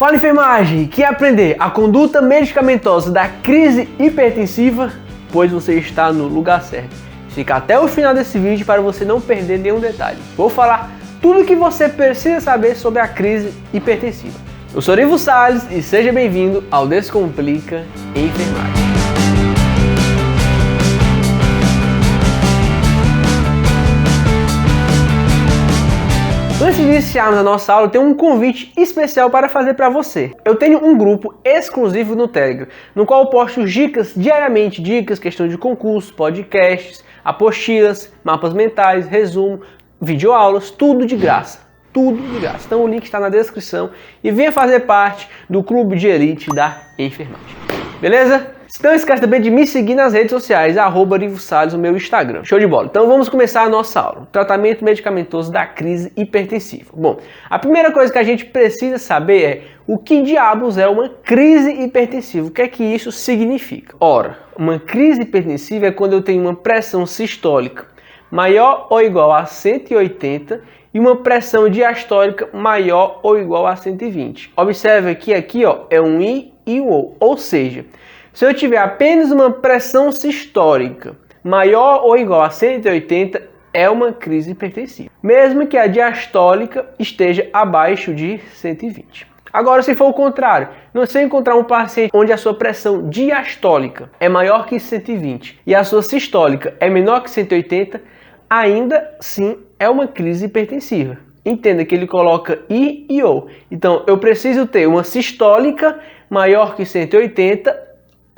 Fala enfermagem, quer aprender a conduta medicamentosa da crise hipertensiva? Pois você está no lugar certo. Fica até o final desse vídeo para você não perder nenhum detalhe. Vou falar tudo o que você precisa saber sobre a crise hipertensiva. Eu sou Ivo Salles e seja bem-vindo ao Descomplica Enfermagem. Antes de iniciarmos a nossa aula, eu tenho um convite especial para fazer para você. Eu tenho um grupo exclusivo no Telegram, no qual eu posto dicas diariamente, questões de concurso, podcasts, apostilas, mapas mentais, resumo, videoaulas, tudo de graça. Tudo de graça. Então o link está na descrição e venha fazer parte do clube de elite da enfermagem. Beleza? Não esquece também de me seguir nas redes sociais, @IvoSalles, o meu Instagram. Show de bola. Então vamos começar a nossa aula. Tratamento medicamentoso da crise hipertensiva. Bom, a primeira coisa que a gente precisa saber é o que diabos é uma crise hipertensiva. O que é que isso significa? Ora, uma crise hipertensiva é quando eu tenho uma pressão sistólica maior ou igual a 180 e uma pressão diastólica maior ou igual a 120. Observe que aqui é um I e um O, ou seja, se eu tiver apenas uma pressão sistólica maior ou igual a 180, é uma crise hipertensiva, mesmo que a diastólica esteja abaixo de 120. Agora, se for o contrário, se eu encontrar um paciente onde a sua pressão diastólica é maior que 120 e a sua sistólica é menor que 180, ainda sim é uma crise hipertensiva. Entenda que ele coloca I e O. Então, eu preciso ter uma sistólica maior que 180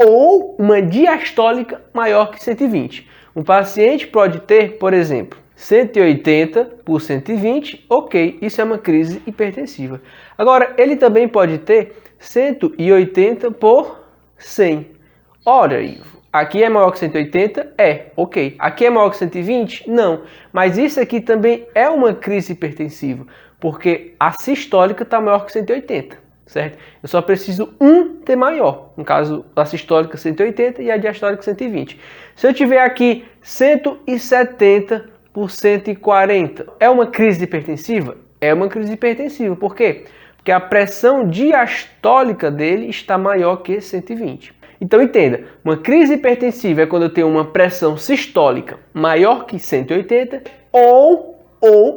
ou uma diastólica maior que 120. Um paciente pode ter, por exemplo, 180 por 120, ok, isso é uma crise hipertensiva. Agora, ele também pode ter 180 por 100. Ora, Ivo, aqui é maior que 180? É, ok. Aqui é maior que 120? Não. Mas isso aqui também é uma crise hipertensiva, porque a sistólica está maior que 180. Certo? Eu só preciso ter maior, no caso a sistólica 180 e a diastólica 120. Se eu tiver aqui 170 por 140, é uma crise hipertensiva? É uma crise hipertensiva. Por quê? Porque a pressão diastólica dele está maior que 120. Então entenda, uma crise hipertensiva é quando eu tenho uma pressão sistólica maior que 180 ou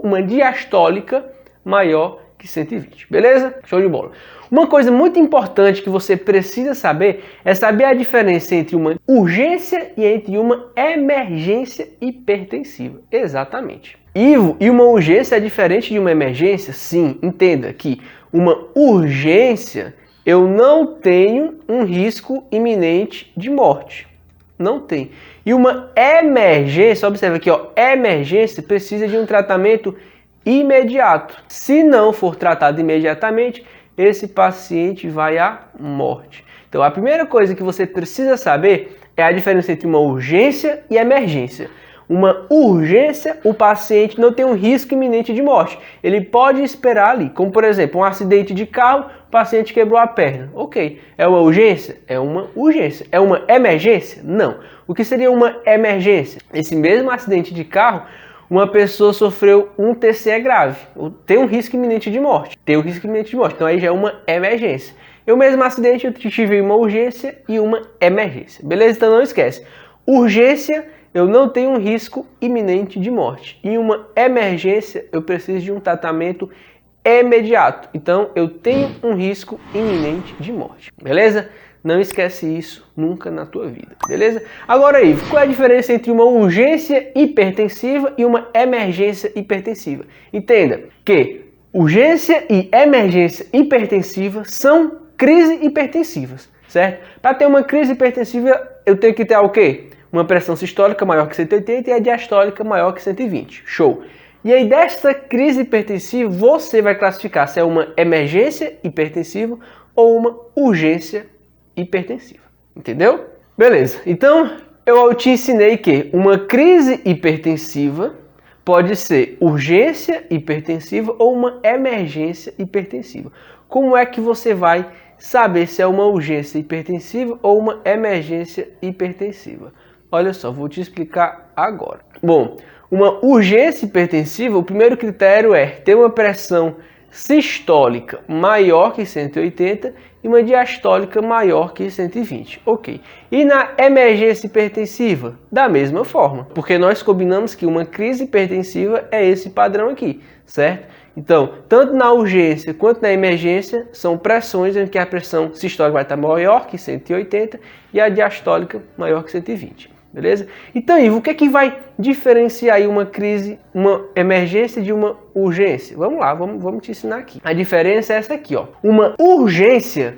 uma diastólica maior que 120, beleza? Show de bola. Uma coisa muito importante que você precisa saber é saber a diferença entre uma urgência e entre uma emergência hipertensiva. Exatamente. Ivo, e uma urgência é diferente de uma emergência? Sim, entenda que uma urgência eu não tenho um risco iminente de morte. Não tem. E uma emergência, observa aqui, emergência precisa de um tratamento imediato. Se não for tratado imediatamente, esse paciente vai à morte. Então, a primeira coisa que você precisa saber é a diferença entre uma urgência e emergência. Uma urgência, o paciente não tem um risco iminente de morte. Ele pode esperar ali, como por exemplo, um acidente de carro, o paciente quebrou a perna. Ok, é uma urgência? É uma urgência. É uma emergência? Não. O que seria uma emergência? Esse mesmo acidente de carro, uma pessoa sofreu um TCE grave, tem um risco iminente de morte. Então aí já é uma emergência. Eu mesmo acidente, eu tive uma urgência e uma emergência. Beleza? Então não esquece. Urgência, eu não tenho um risco iminente de morte. Em uma emergência, eu preciso de um tratamento imediato. Então eu tenho um risco iminente de morte. Beleza? Não esquece isso nunca na tua vida, beleza? Agora, Ivo, qual é a diferença entre uma urgência hipertensiva e uma emergência hipertensiva? Entenda que urgência e emergência hipertensiva são crises hipertensivas, certo? Para ter uma crise hipertensiva, eu tenho que ter o quê? Uma pressão sistólica maior que 180 e a diastólica maior que 120. Show! E aí, desta crise hipertensiva, você vai classificar se é uma emergência hipertensiva ou uma urgência hipertensiva, entendeu? Beleza, então eu te ensinei que uma crise hipertensiva pode ser urgência hipertensiva ou uma emergência hipertensiva. Como é que você vai saber se é uma urgência hipertensiva ou uma emergência hipertensiva? Olha só, vou te explicar agora. Bom, uma urgência hipertensiva, o primeiro critério é ter uma pressão sistólica maior que 180 e uma diastólica maior que 120. Ok. E na emergência hipertensiva? Da mesma forma, porque nós combinamos que uma crise hipertensiva é esse padrão aqui, certo? Então, tanto na urgência quanto na emergência, são pressões em que a pressão sistólica vai estar maior que 180 e a diastólica maior que 120. Beleza? Então, Ivo, o que é que vai diferenciar aí uma crise, uma emergência de uma urgência? Vamos lá, vamos te ensinar aqui. A diferença é essa aqui, ó. Uma urgência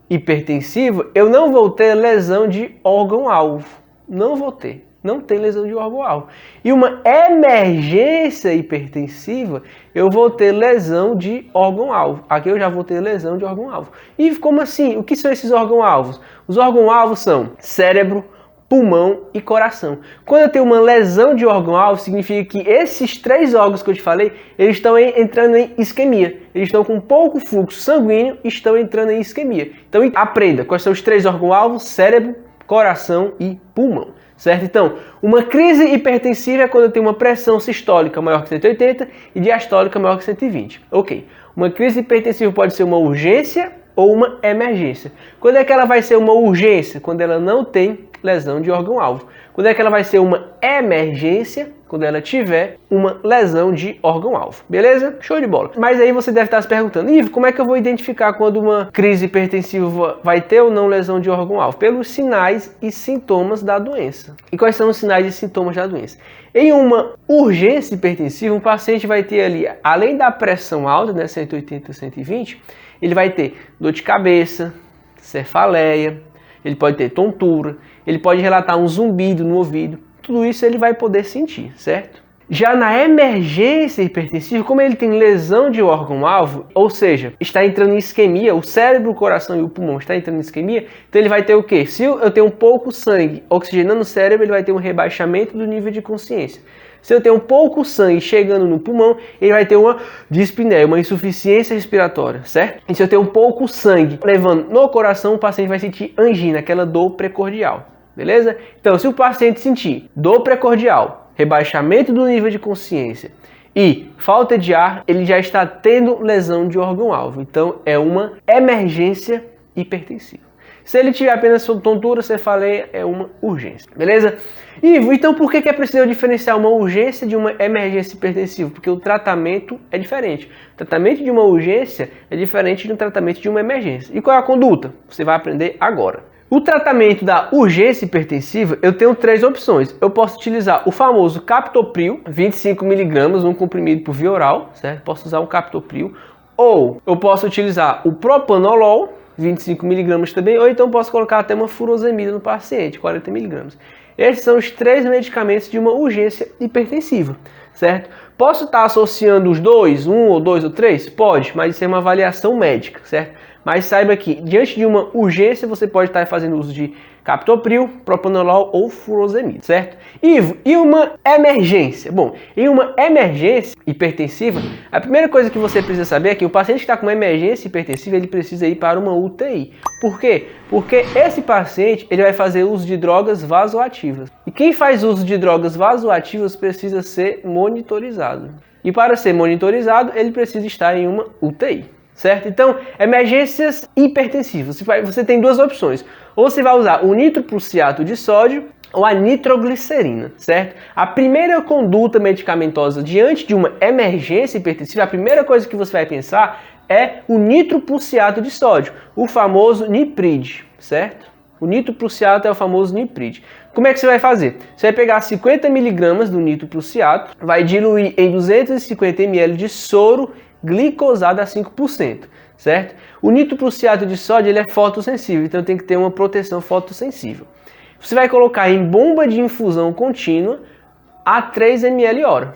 hipertensiva, eu não vou ter lesão de órgão-alvo. Não vou ter. Não tem lesão de órgão-alvo. E uma emergência hipertensiva, eu vou ter lesão de órgão-alvo. Aqui eu já vou ter lesão de órgão-alvo. E como assim? O que são esses órgão-alvos? Os órgão-alvos são cérebro, pulmão e coração. Quando eu tenho uma lesão de órgão-alvo, significa que esses três órgãos que eu te falei, eles estão entrando em isquemia. Eles estão com pouco fluxo sanguíneo e estão entrando em isquemia. Então aprenda quais são os três órgãos-alvos: cérebro, coração e pulmão. Certo? Então, uma crise hipertensiva é quando eu tenho uma pressão sistólica maior que 180 e diastólica maior que 120. Ok. Uma crise hipertensiva pode ser uma urgência ou uma emergência. Quando é que ela vai ser uma urgência? Quando ela não tem lesão de órgão-alvo. Quando é que ela vai ser uma emergência? Quando ela tiver uma lesão de órgão-alvo. Beleza? Show de bola. Mas aí você deve estar se perguntando: Ivo, como é que eu vou identificar quando uma crise hipertensiva vai ter ou não lesão de órgão-alvo? Pelos sinais e sintomas da doença. E quais são os sinais e sintomas da doença? Em uma urgência hipertensiva, um paciente vai ter ali, além da pressão alta, né, 180, 120, ele vai ter dor de cabeça, cefaleia, ele pode ter tontura, ele pode relatar um zumbido no ouvido. Tudo isso ele vai poder sentir, certo? Já na emergência hipertensiva, como ele tem lesão de órgão-alvo, ou seja, está entrando em isquemia, o cérebro, o coração e o pulmão está entrando em isquemia, então ele vai ter o quê? Se eu tenho pouco sangue oxigenando o cérebro, ele vai ter um rebaixamento do nível de consciência. Se eu tenho pouco sangue chegando no pulmão, ele vai ter uma dispneia, uma insuficiência respiratória, certo? E se eu tenho pouco sangue levando no coração, o paciente vai sentir angina, aquela dor precordial, beleza? Então, se o paciente sentir dor precordial, rebaixamento do nível de consciência e falta de ar, ele já está tendo lesão de órgão-alvo. Então, é uma emergência hipertensiva. Se ele tiver apenas tontura, cefaleia, é uma urgência, beleza? Ivo, então por que é preciso diferenciar uma urgência de uma emergência hipertensiva? Porque o tratamento é diferente. O tratamento de uma urgência é diferente de um tratamento de uma emergência. E qual é a conduta? Você vai aprender agora. O tratamento da urgência hipertensiva, eu tenho três opções. Eu posso utilizar o famoso captopril, 25 mg, um comprimido por via oral, certo? Posso usar um captopril. Ou eu posso utilizar o propanolol, 25 mg também, ou então posso colocar até uma furosemida no paciente, 40 mg. Esses são os três medicamentos de uma urgência hipertensiva, certo? Posso estar associando os dois, um ou dois ou três? Pode, mas isso é uma avaliação médica, certo? Mas saiba que, diante de uma urgência, você pode estar fazendo uso de captopril, propanolol ou furosemida, certo? Ivo, e uma emergência? Bom, em uma emergência hipertensiva, a primeira coisa que você precisa saber é que o paciente que está com uma emergência hipertensiva, ele precisa ir para uma UTI. Por quê? Porque esse paciente, ele vai fazer uso de drogas vasoativas. E quem faz uso de drogas vasoativas precisa ser monitorizado. E para ser monitorizado, ele precisa estar em uma UTI. Certo? Então, emergências hipertensivas. Você tem duas opções. Ou você vai usar o nitroprussiato de sódio ou a nitroglicerina, certo? A primeira conduta medicamentosa diante de uma emergência hipertensiva, a primeira coisa que você vai pensar é o nitroprussiato de sódio, o famoso Nipride, certo? O nitroprussiato é o famoso Nipride. Como é que você vai fazer? Você vai pegar 50 mg do nitroprussiato, vai diluir em 250 ml de soro glicosado a 5%, certo? O nitroprussiato de sódio ele é fotossensível, então tem que ter uma proteção fotossensível. Você vai colocar em bomba de infusão contínua a 3 ml hora,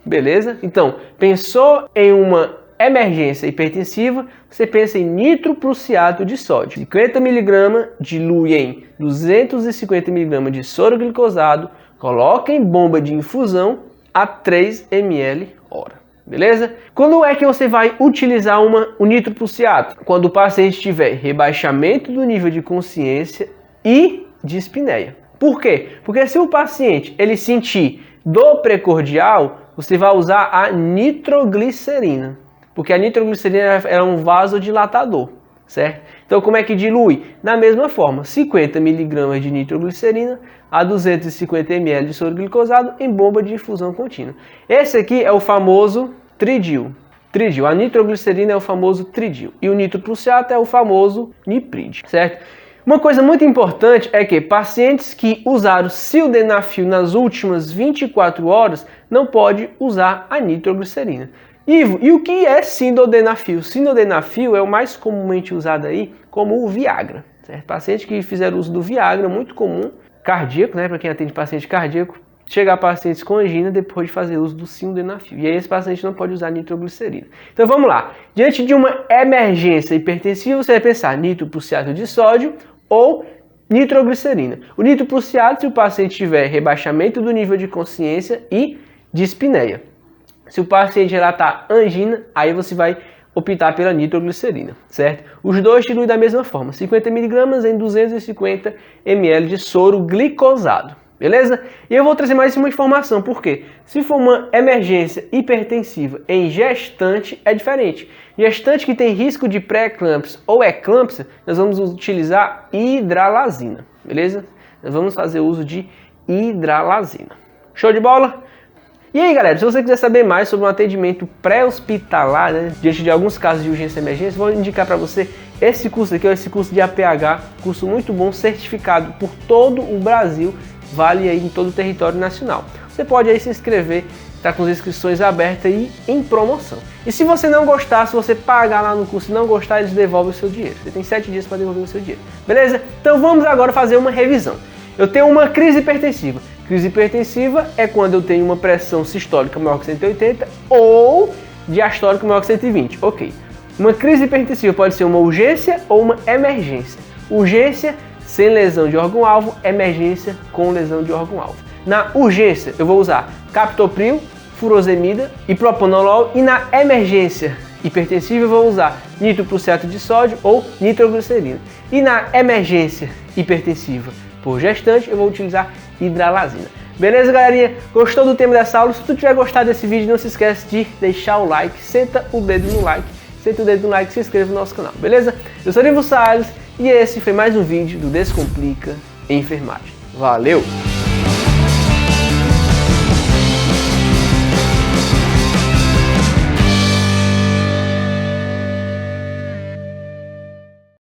beleza? Então, pensou em uma emergência hipertensiva, você pensa em nitroprussiato de sódio. 50 mg dilui em 250 mg de soro glicosado, coloca em bomba de infusão a 3 ml hora. Beleza? Quando é que você vai utilizar o nitroprussiato? Quando o paciente tiver rebaixamento do nível de consciência e dispneia. Por quê? Porque se o paciente ele sentir dor precordial, você vai usar a nitroglicerina. Porque a nitroglicerina é um vasodilatador, certo? Então como é que dilui? Da mesma forma, 50 mg de nitroglicerina a 250 ml de soro glicosado em bomba de infusão contínua. Esse aqui é o famoso tridil. A nitroglicerina é o famoso tridil e o nitroprusiato é o famoso niprid, certo? Uma coisa muito importante é que pacientes que usaram sildenafil nas últimas 24 horas não pode usar a nitroglicerina. Ivo, e o que é sildenafil? Sildenafil é o mais comumente usado aí como o Viagra, certo? Pacientes que fizeram uso do Viagra, muito comum, cardíaco, né, para quem atende paciente cardíaco, chegar a pacientes com angina depois de fazer uso do sildenafil. E aí esse paciente não pode usar nitroglicerina. Então vamos lá. Diante de uma emergência hipertensiva, você vai pensar nitroprusiato de sódio ou nitroglicerina. O nitroprusiato, se o paciente tiver rebaixamento do nível de consciência e dispneia. Se o paciente relatar angina, aí você vai optar pela nitroglicerina, certo? Os dois diluem da mesma forma, 50 mg em 250 ml de soro glicosado, beleza? E eu vou trazer mais uma informação, porque se for uma emergência hipertensiva em gestante, é diferente. Gestante que tem risco de pré-eclâmpsia ou eclâmpsia, nós vamos utilizar hidralazina, beleza? Nós vamos fazer uso de hidralazina. Show de bola? E aí, galera, se você quiser saber mais sobre um atendimento pré-hospitalar, né, diante de alguns casos de urgência e emergência, vou indicar para você esse curso aqui, esse curso de APH, curso muito bom, certificado por todo o Brasil, vale aí em todo o território nacional. Você pode aí se inscrever, tá com as inscrições abertas e em promoção. E se você não gostar, se você pagar lá no curso e não gostar, eles devolvem o seu dinheiro. Você tem 7 dias para devolver o seu dinheiro, beleza? Então vamos agora fazer uma revisão. Eu tenho uma crise hipertensiva. Crise hipertensiva é quando eu tenho uma pressão sistólica maior que 180 ou diastólica maior que 120. Ok. Uma crise hipertensiva pode ser uma urgência ou uma emergência. Urgência sem lesão de órgão-alvo, emergência com lesão de órgão-alvo. Na urgência, eu vou usar captopril, furosemida e propanolol. E na emergência hipertensiva, eu vou usar nitroprusiato de sódio ou nitroglicerina. E na emergência hipertensiva por gestante, eu vou utilizar hidralazina. Beleza, galerinha? Gostou do tema dessa aula? Se tu tiver gostado desse vídeo, não se esquece de deixar o like, senta o dedo no like, se inscreva no nosso canal, beleza? Eu sou Ivo Salles e esse foi mais um vídeo do Descomplica Enfermagem. Valeu!